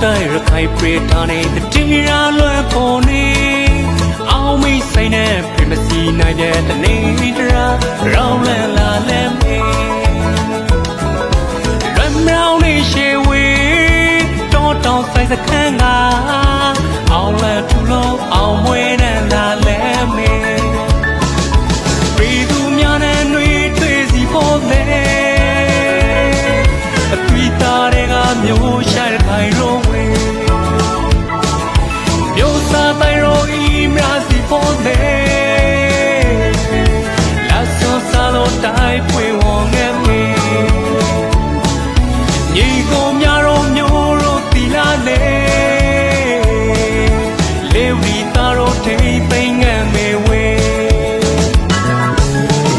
တိုင်းရခိုင်ပြေထားနေတဲ့တရားလွယ်ပေါ်နေအောင်မိဆိုင်နဲ့ပြမစီနိုင်တဲ့တနေတရားရောင်းလဲလာလဲမေလွယ်မြောင်းနေရှေဝေးတောတောင်ဆိုင်စခန်းကအောင်လဲထူလို့အောင်မွေးနဲ့လာလဲမေပြည်သူများနဲ့နှွေးထွေးစီပေါ်လေအသွေးသားတွေကမျိုးရှာတဲ့ခိုင်ရောဝေးမျိုးစားတိုင်းရောဤမြာစီပေါ်လေလာဆောစားလို့တိုင်းပွေဝေါ်ငယ်မေညီကိုများရောမျိုးရောတီလာလေလေဝီသားရောထိမ့်သိမ့်ငယ်မေဝေ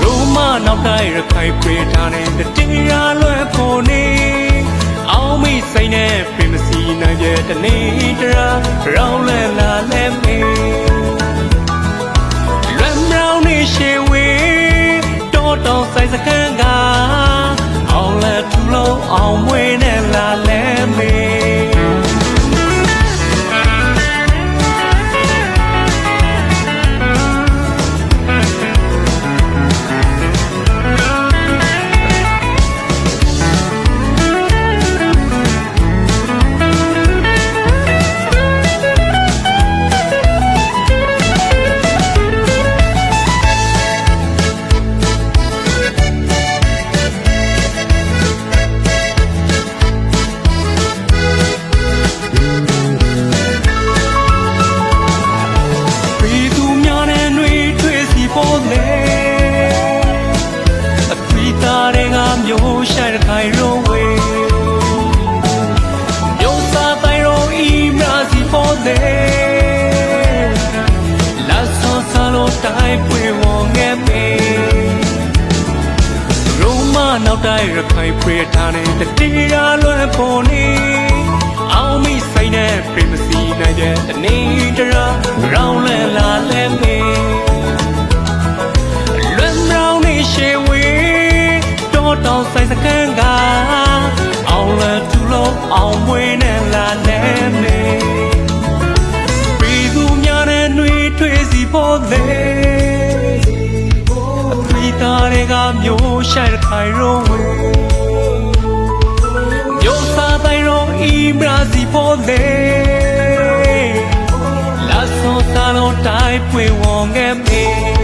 ရိုးမနောက်တိုင်းရခိုင်ပြေထားတဲ့တရားလွယ်ပေါ်နေအောင်မိစိတ်နဲ့ပြမစီနိုင်တဲ့တနေတရားရောင်းလဲလာလဲမေလွယ်မြောင်းနေရှေဝေးတောတောင်ဆိုင်စခန်းကအောင်လဲထူလို့အောင်မွေးနဲ့လာလဲမေမျိုးရှာတဲ့ခိုင်ရောဝေးမျိုးစားတိုင်းရောဤမြာစီပေါ်လေလာဆောစားလို့တိုင်းပွေဝေါ်ငယ်မေရိုးမနောက်တိုင်းရခိုင်ပြေထားတဲ့တရားလွယ်ပေါ်နေအောင်မိဆိုင်နဲ့ပြမစီနိုင်တဲ့တနေတရားရောင်းလဲလာလဲမေလွယ်မြောင်းနေရှေဝေးတောင်ဆိုင်စခန်းကအောင်လဲထူလို့အောင်မွေးနဲ့လာလဲမေပြည်သူများနဲ့နှွေးထွေးစီပေါ်လေအသွေးသားတွေကမျိုးရှာတဲ့ခိုင်ရောဝေးမျိုးစားတိုင်းရောဤမြာစီပေါ်လေလာဆောစားလို့တိုင်းပွေဝေါ်ငယ်မေ